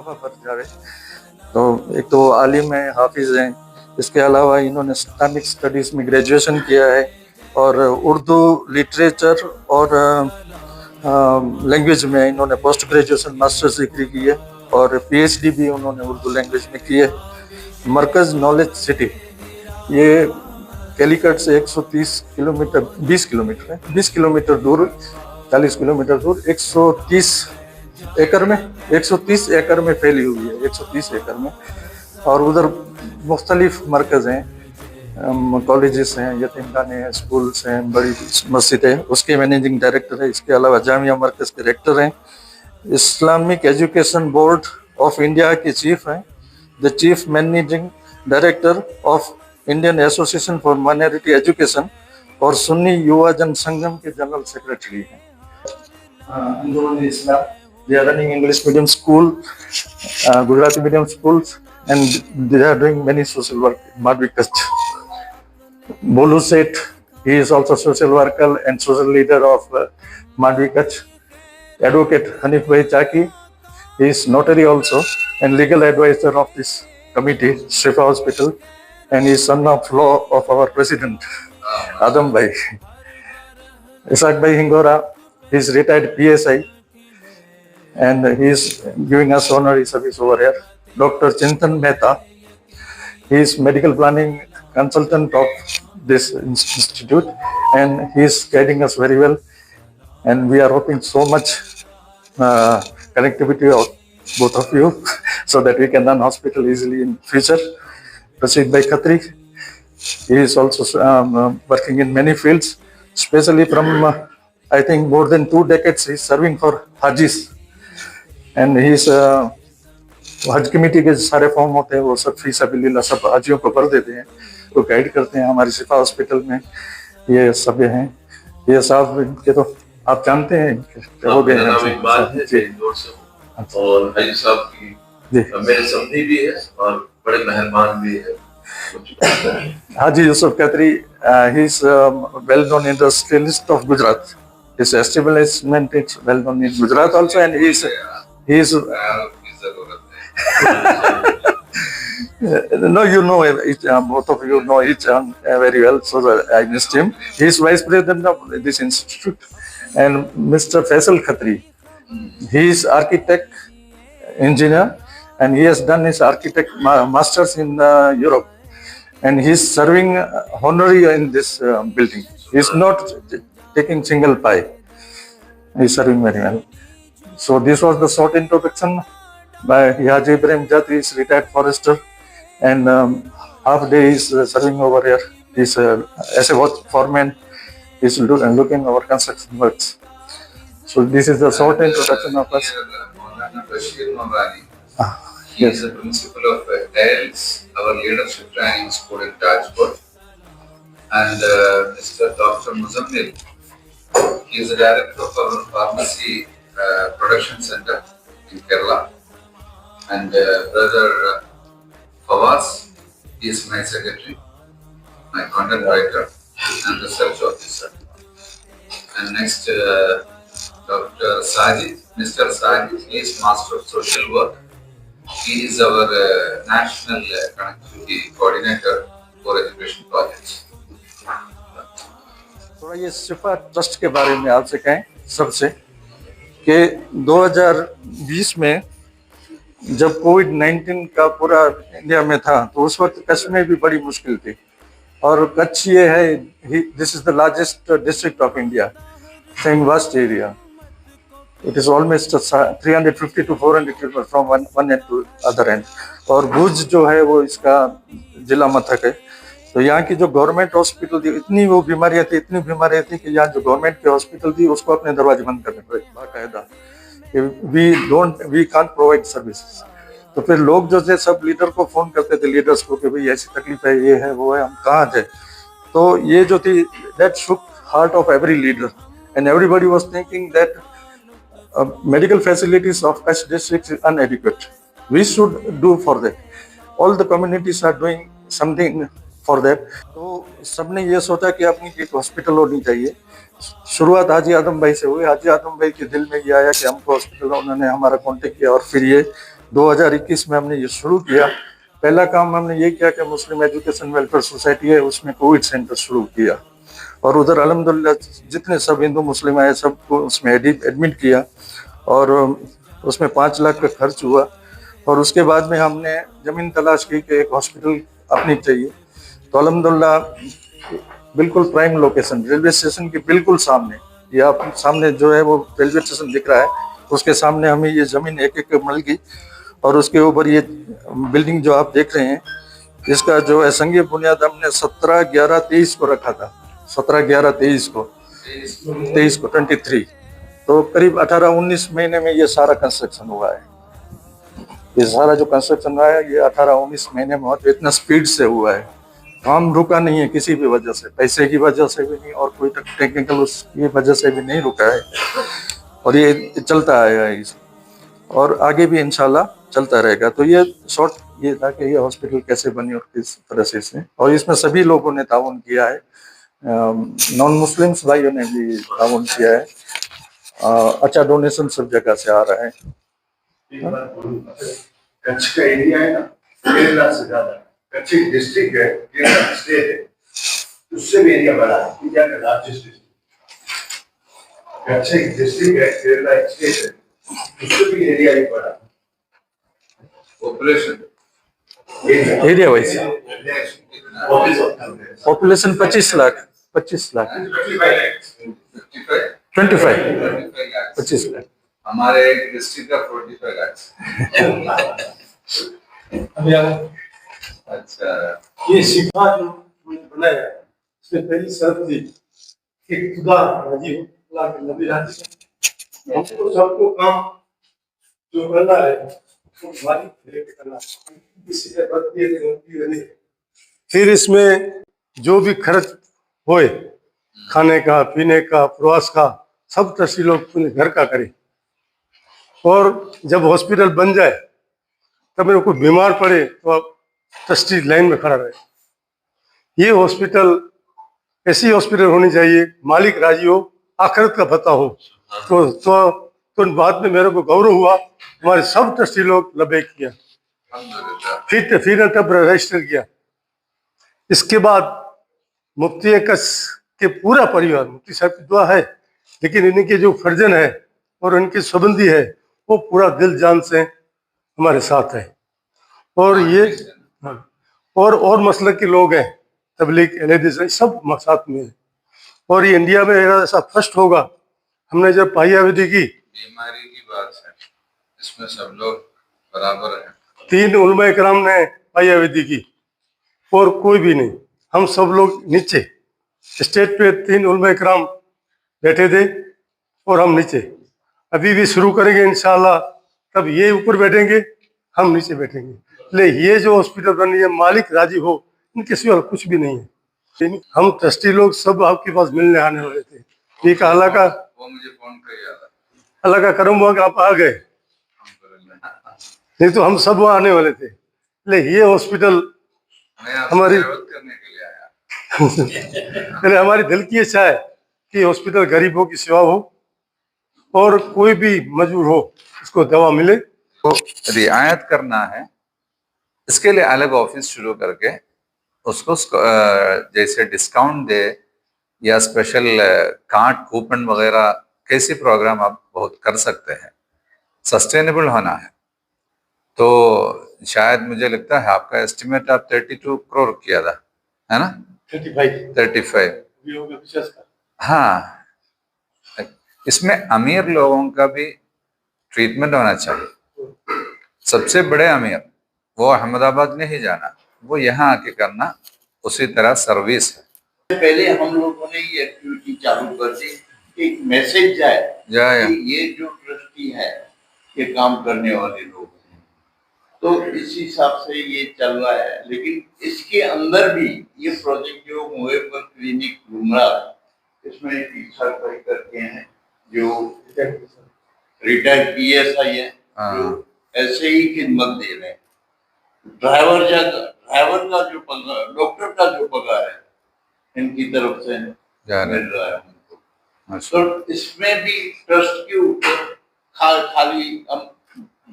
मरहबा पर जावे। तो एक तो आलिम हैं, हाफिज हैं, इसके अलावा इन्होंने इस्लामिक स्टडीज़ में ग्रेजुएशन किया है और उर्दू लिटरेचर और लैंग्वेज में इन्होंने पोस्ट ग्रेजुएशन मास्टर्स डिग्री की है और पीएचडी भी उन्होंने उर्दू लैंग्वेज में की है। मरकज़ नॉलेज सिटी ये कैलीकट से 130 किलोमीटर 20 किलोमीटर है, 20 किलोमीटर दूर, 40 किलोमीटर दूर, 130 एकड़ में फैली हुई है, 130 एकड़ में। और उधर मुख्तलिफ मरकज़ हैं, कॉलेजेस हैं, यतीमखाने हैं, स्कूल्स हैं, बड़ी मस्जिद है, उसके मैनेजिंग डायरेक्टर है। इसके अलावा जामिया मरकज़ के डायरेक्टर हैं, Islamic education board of India के चीफ हैं, the chief managing director of Indian association for minority education और सुन्नी युवा जन संगम के जनरल सेक्रेटरी हैं। They are running English medium school, Gujarati medium schools, and they are doing many social work in Madhvi Kutch. Bolu Seth, he is also social worker and social leader of Madhvi Kutch. Advocate Hanif Bhai Chaki, he is notary also and legal advisor of this committee, Shifa Hospital, and he is son of law of our president, Adam Bhai. Isaac Bhai Hingora, he is retired PSI and he is giving us honorary service over here. Dr. Chintan Mehta, he is medical planning consultant of this institute and he is guiding us very well, and we are hoping so much connectivity of both of you so that we can run hospital easily in future. Rashid Bhai Khatri, he is also working in many fields, especially from I think more than 2 decades he is serving for Hajis, and he is हज committee के सारे form होते हैं वो सब फी सबीलिल्लाह सब हाजियों को भर देते हैं, वो गाइड करते हैं। हमारे शिफा हॉस्पिटल में ये सब हैं, ये साहब इनके तो आप जानते हैं हो गए हैं और हाजी साहब की मेरे समधी भी है और बड़े मेहरबान भी है। Haji Yusuf Khatri, he is well known industrialist of Gujarat. His establishment is well known in Gujarat also, and he is no, you know both of you know each very well, so I missed him. He is vice president of this institute. And Mr. Faisal Khatri, he is architect engineer and he has done his architect masters in Europe, and he is serving honorary in this building. He is not taking single pie. He is serving very well. So this was the short introduction by Haji Ibrahim Jat. He is retired forester and half day he is serving over here. He is as a foreman. He is looking over construction works. So this is the short introduction of us. He is the principal of DAILS, our leadership training school in Tajpur, and Mr. Dr. Muzammil, he is the director of our pharmacy production center in Kerala, and brother Fawaz, he is my secretary, my content writer and research officer. And next Dr. Sajid, Mr. Sajid, he is master of social work. He is our national connectivity coordinator for education projects. थोड़ा ये शिफा trust के बारे में आपसे कहें सबसे कि 2020 में जब कोविड-19 का पूरा इंडिया में था तो उस वक्त कच्छ में भी बड़ी मुश्किल थी, और कच्छ ये है, this is the largest district of India, saying vast area. It is almost 350 to 400 kilometers from one end to other end. और भुज जो है वो इसका जिला मथक है। तो यहाँ की जो गवर्नमेंट हॉस्पिटल थी, इतनी बीमारियां थी कि यहाँ जो गवर्नमेंट की हॉस्पिटल थी उसको अपने दरवाजे बंद करने पड़े बाकायदा, वी कांट प्रोवाइड सर्विसेज। तो फिर लोग जो थे सब लीडर को फोन करते थे, लीडर्स को, कि भाई ऐसी तकलीफ है, ये है, वो है, हम कहाँ जाए। तो ये जो थी, that Shuk heart of every leader, and everybody was thinking that medical facilities of Kutch district is inadequate. We should do for that. All the communities are doing something for that. तो सबने ये सोचा कि अपनी एक hospital होनी चाहिए। शुरुआत हाजी आदम भाई से हुई। हाजी आदम भाई के दिल में ये आया कि हमको हॉस्पिटल, उन्होंने हमारा कांटेक्ट किया और फिर ये 2021 में हमने ये शुरू किया। पहला काम हमने ये किया कि मुस्लिम एजुकेशन वेलफेयर सोसाइटी है उसमें कोविड सेंटर शुरू किया, और उधर अल्हम्दुलिल्लाह जितने सब हिंदू मुस्लिम आए सबको उसमें एडमिट किया, और उसमें 5 लाख का खर्च हुआ। और उसके बाद में हमने ज़मीन तलाश की कि एक हॉस्पिटल अपनी चाहिए, तो अल्हम्दुलिल्लाह बिल्कुल प्राइम लोकेशन रेलवे स्टेशन के बिल्कुल सामने, ये आप सामने जो है वो रेलवे स्टेशन दिख रहा है, उसके सामने हमें ये ज़मीन एक एक मिल गई। और उसके ऊपर ये बिल्डिंग जो आप देख रहे हैं, इसका जो है संघीय बुनियाद हमने 17/11/23 को रखा था, 17/11/23 को 23 तो करीब 18-19 महीने में ये सारा कंस्ट्रक्शन हुआ है। ये सारा जो कंस्ट्रक्शन हुआ है ये 18-19 महीने में हुआ, तो इतना स्पीड से हुआ है, काम रुका नहीं है किसी भी वजह से, पैसे की वजह से भी नहीं और कोई टेक्निकल उसकी वजह से भी नहीं रुका है, और ये चलता आया है और आगे भी इंशाल्लाह चलता रहेगा। तो ये शॉर्ट ये था कि ये हॉस्पिटल कैसे बनी और किस तरह से इसमें, और इसमें सभी लोगों ने ताउन किया है, नॉन मुस्लिम्स भाइयों ने भी ताउन किया है, अच्छा डोनेशन सब जगह से आ रहा है। कच्छ का एरिया है ना 1.5 लाख से ज्यादा, कच्छ एक डिस्ट्रिक्ट है, केरला स्टेट है, उससे भी एरिया बड़ा है, इंडिया का लार्जेस्ट डिस्ट्रिक्ट। कच्छ एक डिस्ट्रिक्ट है, केरला एक स्टेट है, उससे भी एरिया ही बड़ा है। Population area wise population 25 lakh 25 lakh. हमारे डिस्ट्रिक्ट का 45 लाख। अच्छा, ये सिफा जो बनाया इसमें पहली शर्त थी कि खुदा राजी हो, अल्लाह के नबी राजी हो, हमको सबको काम जो करना है वो मालिक लेके करना है, किसी से बदती नहीं। फिर इसमें जो भी खर्च होए खाने का पीने का प्रवास का सब ट्रस्टी लोग अपने घर का करें, और जब हॉस्पिटल बन जाए तब मेरे को बीमार पड़े तो आप ट्रस्टी लाइन में खड़ा रहे। ये हॉस्पिटल ऐसी हॉस्पिटल होनी चाहिए, मालिक राजी हो, आखिरत का पता हो। तो बाद में मेरे को गौरव हुआ, हमारे सब ट्रस्टी लोग लबैक किया, फिर तब रजिस्टर किया। इसके बाद मुफ्ती कच्छ के पूरा परिवार, मुफ्ती साहब की दुआ है, लेकिन इनके जो फर्जन है और इनके संबंधी है वो पूरा दिल जान से हमारे साथ है। और ये और मसलक के लोग हैं, तबलीग अहले सब साथ में है, और ये इंडिया में ऐसा फर्स्ट होगा। हमने जब पाहियाविदी की, बीमारी की बात है, इसमें सब लोग बराबर हैं। 3 उलमा इकराम ने पाहियाविदी की और कोई भी नहीं, हम सब लोग नीचे स्टेज पे 3 उलमा इकराम बैठे थे और हम नीचे। अभी भी शुरू करेंगे इंशाल्लाह, तब ये ऊपर बैठेंगे, हम नीचे बैठेंगे। ले ये जो हॉस्पिटल बनी है मालिक राजी हो, इनके सिवा कुछ भी नहीं है। हम ट्रस्टी लोग सब आपके पास मिलने आने वाले थे, ठीक है, अल्लाह का वो मुझे फोन कर याद अल्लाह का करम हुआ कि आप आ गए, नहीं तो हम सब वहाँ आने वाले थे। ले ये हॉस्पिटल हमारी करने के लिए आया। पहले हमारी दिल की इच्छा है कि हॉस्पिटल गरीबों की सेवा हो और कोई भी मजबूर हो उसको दवा मिले। तो रियायत करना है, इसके लिए अलग ऑफिस शुरू करके उसको जैसे डिस्काउंट दे या स्पेशल कार्ड कूपन वगैरह कैसे प्रोग्राम आप बहुत कर सकते हैं, सस्टेनेबल होना है। तो शायद मुझे लगता है आपका एस्टिमेट आप 32 करोड़ किया था, है ना? 35। हाँ, इसमें अमीर लोगों का भी ट्रीटमेंट होना चाहिए। सबसे बड़े अमीर वो अहमदाबाद नहीं जाना, वो यहाँ आके करना, उसी तरह सर्विस है। पहले हम लोगों ने ये एक्टिविटी चालू कर दी, एक मैसेज जाए कि ये जो ट्रस्टी है ये काम करने वाले लोग हैं, तो इस हिसाब से ये चल रहा है। लेकिन इसके अंदर भी ये प्रोजेक्ट जो मुहे पर क्लिनिक घूमरा, इसमें टीचर भाई करके हैं जो रिटायर्ड PSI है, जो ऐसे ही खिदमत दे रहे हैं। ड्राइवर का जो पगार, डॉक्टर का जो पगार है इनकी तरफ से मिल रहा है हमको। तो इसमें भी ट्रस्ट के ऊपर खाली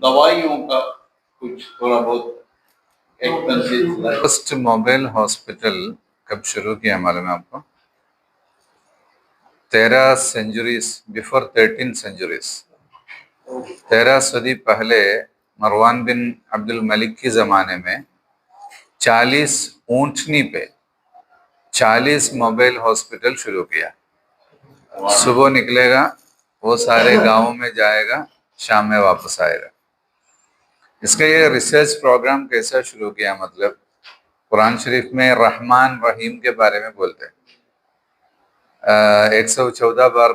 दवाइयों का कुछ थोड़ा बहुत एक्सपेंसेस लगे। फर्स्ट मोबाइल हॉस्पिटल कब शुरू किया मालूम है आपको? 13 सेंचुरीज बिफोर 13 सेंचुरीज, 13 सदी पहले मरवान बिन अब्दुल मलिक के ज़माने में 40 ऊँटनी पे 40 मोबाइल हॉस्पिटल शुरू किया। सुबह निकलेगा, वो सारे गांवों में जाएगा, शाम में वापस आएगा। इसका ये रिसर्च प्रोग्राम कैसा शुरू किया, मतलब कुरान शरीफ में रहमान रहीम के बारे में बोलते हैं, 114 बार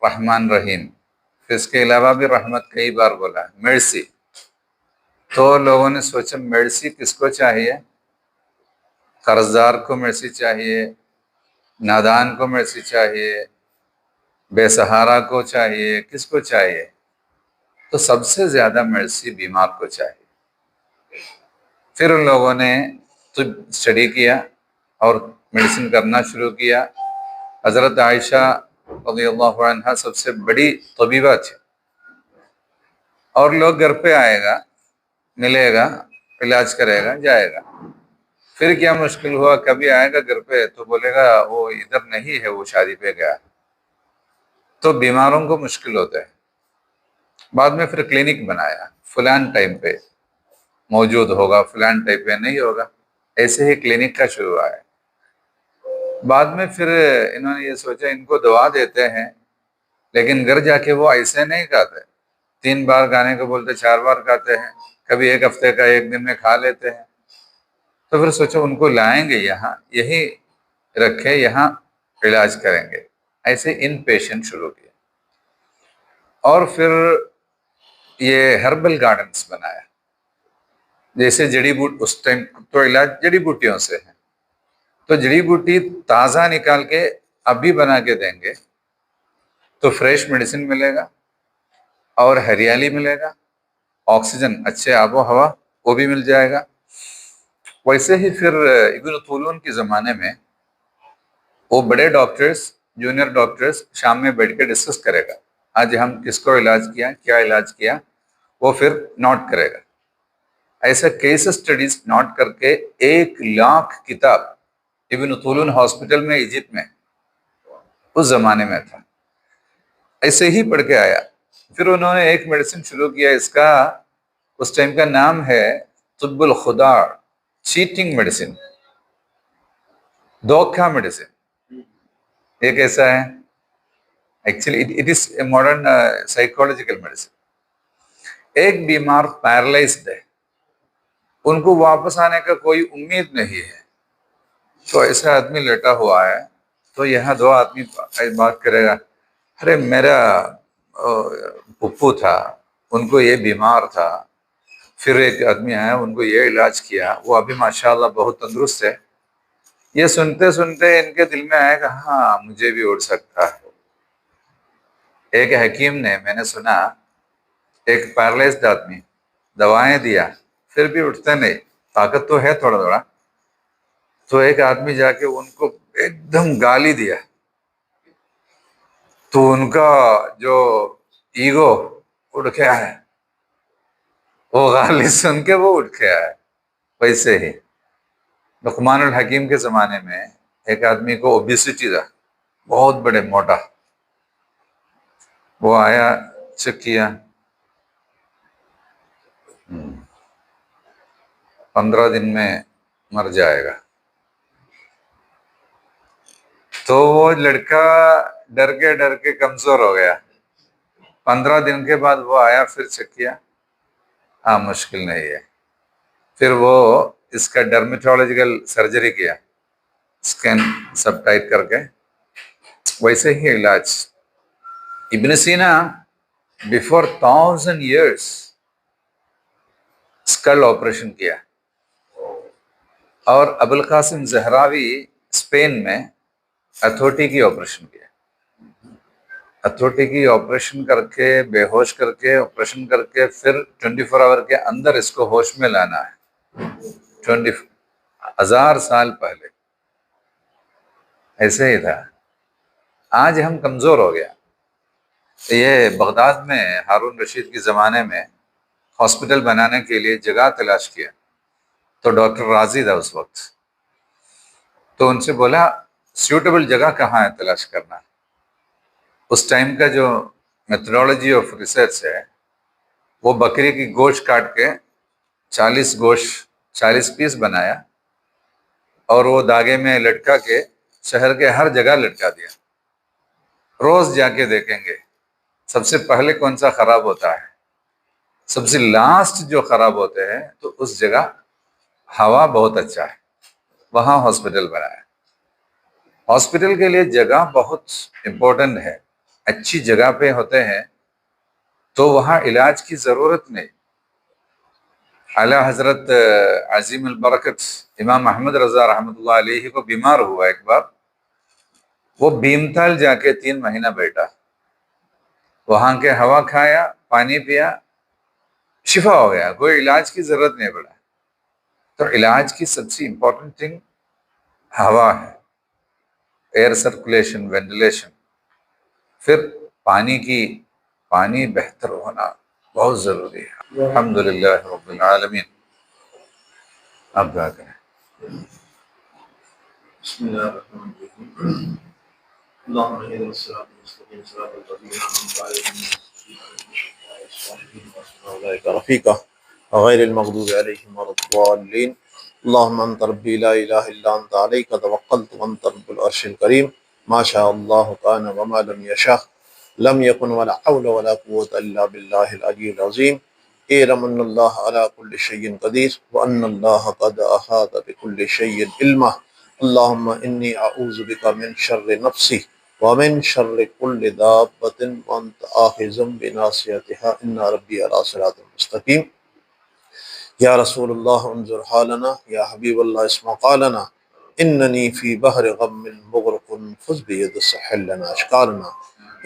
रहमान रहीम, फिर इसके अलावा भी रहमत कई बार बोला है, मेर्सी। तो लोगों ने सोचा मेर्सी किसको चाहिए? कर्जदार को मेर्सी चाहिए, नादान को मेर्सी चाहिए, बेसहारा को चाहिए, किसको चाहिए? तो सबसे ज्यादा मेर्सी बीमार को चाहिए। फिर उन लोगों ने तो स्टडी किया और मेडिसिन करना शुरू किया। हजरत आयशा रज़ियल्लाहु अन्हा सबसे बड़ी तबीबा थी, और लोग घर पे आएगा, मिलेगा, इलाज करेगा, जाएगा। फिर क्या मुश्किल हुआ, कभी आएगा घर पे तो बोलेगा वो इधर नहीं है, वो शादी पे गया। तो बीमारों को मुश्किल होता है। बाद में फिर क्लिनिक बनाया, फलान टाइम पे मौजूद होगा, फलान टाइम पे नहीं होगा, ऐसे ही क्लिनिक का शुरू हुआ है। बाद में फिर इन्होंने ये सोचा इनको दवा देते हैं, लेकिन घर जाके वो ऐसे नहीं खाते, 3 बार खाने को बोलते 4 बार खाते हैं, कभी एक हफ्ते का एक दिन में खा लेते हैं। तो फिर सोचा उनको लाएंगे यहाँ, यही रखे, यहाँ इलाज करेंगे। ऐसे इन पेशेंट शुरू किया, और फिर ये हर्बल गार्डन्स बनाया। जैसे जड़ी बूटी, उस टाइम तो इलाज जड़ी बूटियों से है, तो जड़ी बूटी ताज़ा निकाल के अभी बना के देंगे तो फ्रेश मेडिसिन मिलेगा और हरियाली मिलेगा, ऑक्सीजन, अच्छे आबो हवा वो भी मिल जाएगा। वैसे ही फिर इब्न तूलून के ज़माने में वो बड़े डॉक्टर्स, जूनियर डॉक्टर्स शाम में बैठ के डिस्कस करेगा, आज हम किसको इलाज किया, क्या इलाज किया, वो फिर नोट करेगा। ऐसा केस स्टडीज नोट करके 1 लाख किताब इब्न तूलून हॉस्पिटल में इजिप्ट में उस जमाने में था, ऐसे ही पढ़ के आया। फिर उन्होंने एक मेडिसिन शुरू किया, इसका उस टाइम का नाम है तुब्बुल खुदा, चीटिंग मेडिसिन, धोखा मेडिसिन। ये कैसा है? Actually it is a modern psychological medicine. एक बीमार पैरालाइज्ड है, उनको वापस आने का कोई उम्मीद नहीं है, तो ऐसा आदमी लेटा हुआ है, तो यहाँ 2 आदमी बात करेगा, अरे मेरा पुप्पू था, उनको ये बीमार था, फिर एक आदमी आया, उनको ये इलाज किया, वो अभी माशाल्लाह बहुत तंदुरुस्त है। ये सुनते सुनते इनके दिल में आएगा, हाँ मुझे भी उड़ सकता है। एक हकीम ने, मैंने सुना, एक पैरालाइज्ड आदमी दवाएं दिया, फिर भी उठते नहीं, ताकत तो है थोड़ा थोड़ा, तो एक आदमी जाके उनको एकदम गाली दिया, तो उनका जो ईगो उठ के आया, वो गाली सुन के वो उठ के आया। वैसे ही लुकमानुल हकीम के ज़माने में एक आदमी को ओबेसिटी था, बहुत बड़े मोटा, वो आया, चेक किया, 15 दिन में मर जाएगा। तो वो लड़का डर के कमजोर हो गया। 15 दिन के बाद वो आया, फिर चेक किया, हाँ मुश्किल नहीं है। फिर वो इसका डर्मेटोलॉजिकल सर्जरी किया, स्किन सब टाइट करके, वैसे ही इलाज। इब्न सीना बिफोर 1000 years स्कल ऑपरेशन किया, और अबुल कासिम ज़हरावी स्पेन में अथोटी की ऑपरेशन किया। अथोटी की ऑपरेशन करके, बेहोश करके, ऑपरेशन करके, फिर 24 आवर के अंदर इसको होश में लाना है, 20,000 साल पहले ऐसे ही था। आज हम कमज़ोर हो गया। ये बगदाद में हारून रशीद के ज़माने में ہاسپٹل بنانے کے لیے جگہ تلاش کیا تو ڈاکٹر راضی تھا اس وقت، تو ان سے بولا سیوٹیبل جگہ کہاں ہے تلاش کرنا۔ اس ٹائم کا جو میتھڈالوجی آف ریسرچ ہے وہ بکری کی گوشت کاٹ کے 40 پیس بنایا اور وہ دھاگے میں لٹکا کے شہر کے ہر جگہ لٹکا دیا۔ روز جا کے دیکھیں گے سب سے پہلے کون سا خراب ہوتا ہے، سب سے لاسٹ جو خراب ہوتے ہیں، تو اس جگہ ہوا بہت اچھا ہے، وہاں ہاسپٹل بنایا۔ ہاسپٹل کے لیے جگہ بہت امپورٹنٹ ہے، اچھی جگہ پہ ہوتے ہیں تو وہاں علاج کی ضرورت نہیں۔ اعلیٰ حضرت عظیم البرکت امام احمد رضا رحمۃ اللہ علیہ کو بیمار ہوا ایک بار، وہ بھیمتال جا کے 3 مہینہ بیٹھا، وہاں کے ہوا کھایا، پانی پیا، شفا ہو گیا، کوئی علاج کی ضرورت نہیں پڑا۔ تو علاج کی سب سے امپورٹنٹ تھنگ ہوا ہے، ایئر سرکولیشن، وینٹیلیشن۔ پھر پانی بہتر ہونا بہت ضروری ہے۔ الحمدللہ رب العالمین۔ اب دعا کریں۔ بسم اللہ الرحمن الرحیم اللہم اہدنا الصراط المستقیم صراط الذین انعمت علیہم اولئک رفیقا غیر المغضوب علیہم ولا الضالین اللہم انت ربی لا الہ الا انت علیک توکلت وانت رب العرش الکریم ما شاء اللہ کان وما لم یشاء لم یکن ولا حول ولا قوة الا باللہ العلی العظیم اعلم ان اللہ علی کل شیء قدیر وان اللہ قد احاط بکل شیء علما اللہم انی اعوذ بک من شر نفسی ومن شر کل دابۃ وانت آخذ بناصیتها ان ربی علی صراط مستقیم یا رسول اللہ انظر حالنا یا حبیب اللہ اسمع قالنا اننی فی بحر غم مغرق فض بید سحل لنا اشکالنا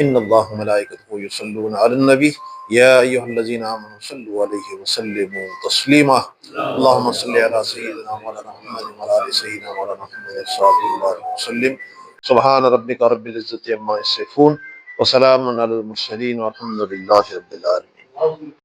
ان اللہ ملائکتہ یصلون علی النبی یا ایہا الذین آمنوا صلوا علیہ وسلموا تسلیما اللہم صلی علی سیدنا مولانا محمد وعلی آل سیدنا مولانا محمد صلی اللہ علیہ وسلم سبحان ربک رب العزت عما یصفون وسلام علی المرسلین والحمد للہ رب العالمین۔